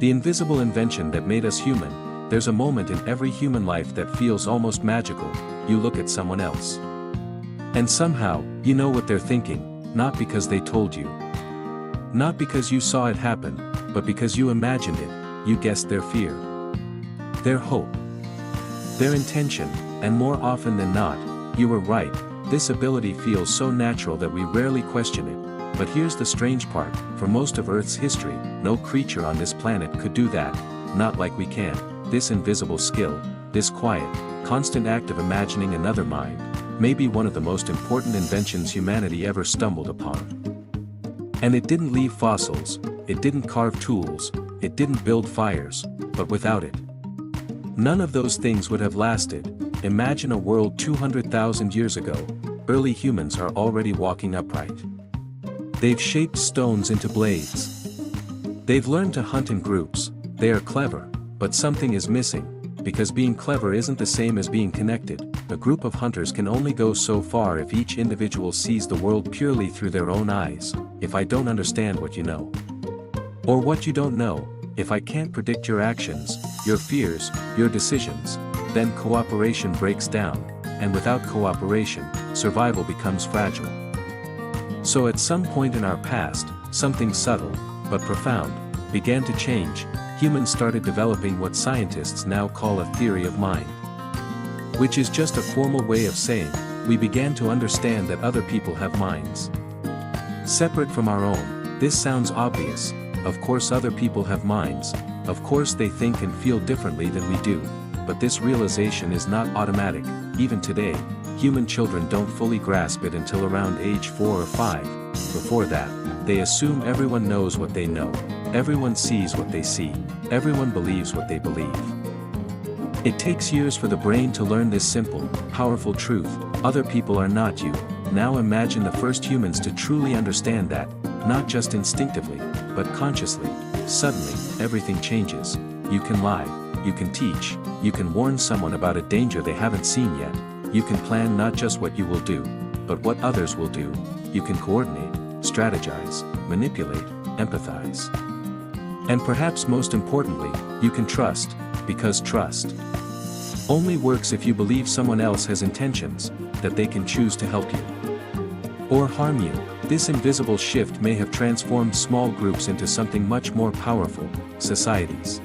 The invisible invention that made us human. There's a moment in every human life that feels almost magical. You look at someone else. And somehow, you know what they're thinking, not because they told you. Not because you saw it happen, but because you imagined it, you guessed their fear. Their hope. Their intention, and more often than not, you were right. This ability feels so natural that we rarely question it. But here's the strange part, for most of Earth's history, no creature on this planet could do that, not like we can. This invisible skill, this quiet, constant act of imagining another mind, may be one of the most important inventions humanity ever stumbled upon. And it didn't leave fossils, it didn't carve tools, it didn't build fires, but without it, none of those things would have lasted. Imagine a world 200,000 years ago, early humans are already walking upright. They've shaped stones into blades. They've learned to hunt in groups. They are clever, but something is missing, because being clever isn't the same as being connected. A group of hunters can only go so far if each individual sees the world purely through their own eyes. If I don't understand what you know, or what you don't know, if I can't predict your actions, your fears, your decisions, then cooperation breaks down, and without cooperation, survival becomes fragile. So at some point in our past, something subtle, but profound, began to change. Humans started developing what scientists now call a theory of mind. Which is just a formal way of saying, we began to understand that other people have minds separate from our own. This sounds obvious. Of course other people have minds, of course they think and feel differently than we do. But this realization is not automatic. Even today, human children don't fully grasp it until around age 4 or 5. Before that, they assume everyone knows what they know, everyone sees what they see, everyone believes what they believe. It takes years for the brain to learn this simple, powerful truth: other people are not you. Now imagine the first humans to truly understand that, not just instinctively, but consciously. Suddenly, everything changes. You can lie, you can teach, you can warn someone about a danger they haven't seen yet. You can plan not just what you will do, but what others will do. You can coordinate, strategize, manipulate, empathize. And perhaps most importantly, you can trust, because trust only works if you believe someone else has intentions, that they can choose to help you or harm you. This invisible shift may have transformed small groups into something much more powerful: societies.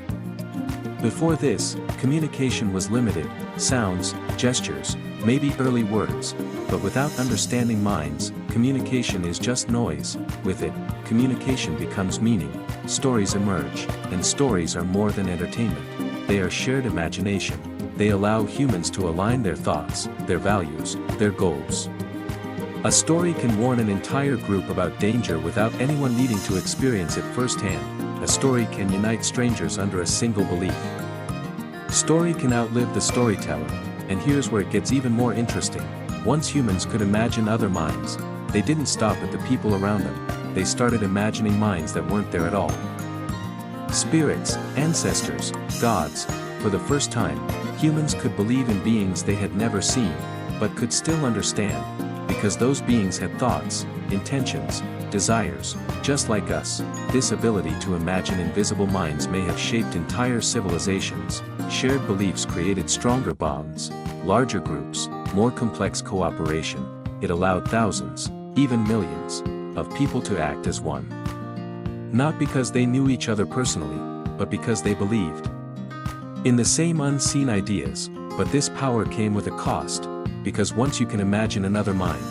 Before this, communication was limited: sounds, gestures, maybe early words. But without understanding minds, communication is just noise. With it, communication becomes meaning. Stories emerge, and stories are more than entertainment. They are shared imagination. They allow humans to align their thoughts, their values, their goals. A story can warn an entire group about danger without anyone needing to experience it firsthand. A story can unite strangers under a single belief. Story can outlive the storyteller, and here's where it gets even more interesting. Once humans could imagine other minds, they didn't stop at the people around them. They started imagining minds that weren't there at all. Spirits, ancestors, gods. For the first time, humans could believe in beings they had never seen, but could still understand, because those beings had thoughts, intentions, desires, just like us. This ability to imagine invisible minds may have shaped entire civilizations. Shared beliefs created stronger bonds, larger groups, more complex cooperation. It allowed thousands, even millions, of people to act as one. Not because they knew each other personally, but because they believed in the same unseen ideas. But this power came with a cost, because once you can imagine another mind,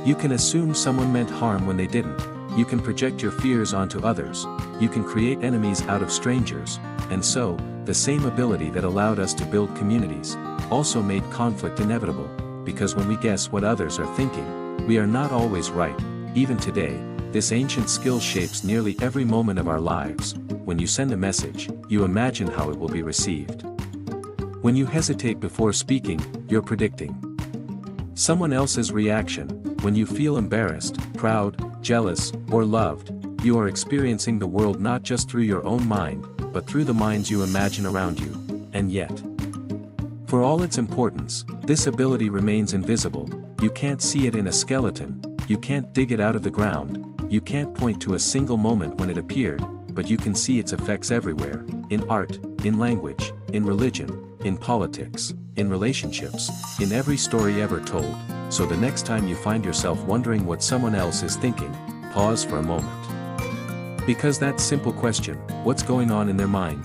you can assume someone meant harm when they didn't. You can project your fears onto others. You can create enemies out of strangers. And so, the same ability that allowed us to build communities, also made conflict inevitable, because when we guess what others are thinking, we are not always right. Even today, this ancient skill shapes nearly every moment of our lives. When you send a message, you imagine how it will be received. When you hesitate before speaking, you're predicting someone else's reaction. When you feel embarrassed, proud, jealous, or loved, you are experiencing the world not just through your own mind, but through the minds you imagine around you. And yet, for all its importance, this ability remains invisible. You can't see it in a skeleton, you can't dig it out of the ground, you can't point to a single moment when it appeared, but you can see its effects everywhere, in art, in language, in religion, in politics, in relationships, in every story ever told. So the next time you find yourself wondering what someone else is thinking, pause for a moment. Because that simple question, what's going on in their mind,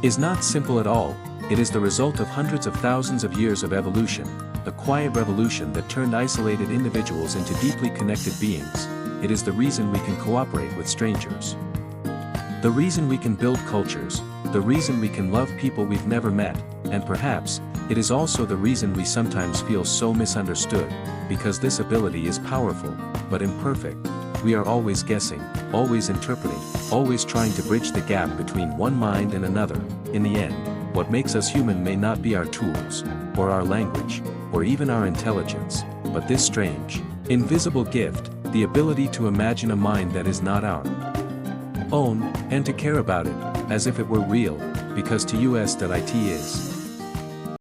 is not simple at all. It is the result of hundreds of thousands of years of evolution, a quiet revolution that turned isolated individuals into deeply connected beings. It is the reason we can cooperate with strangers, the reason we can build cultures, the reason we can love people we've never met, and perhaps, it is also the reason we sometimes feel so misunderstood, because this ability is powerful, but imperfect. We are always guessing, always interpreting, always trying to bridge the gap between one mind and another. In the end, what makes us human may not be our tools, or our language, or even our intelligence, but this strange, invisible gift, the ability to imagine a mind that is not our own, and to care about it, as if it were real, because to us that it is.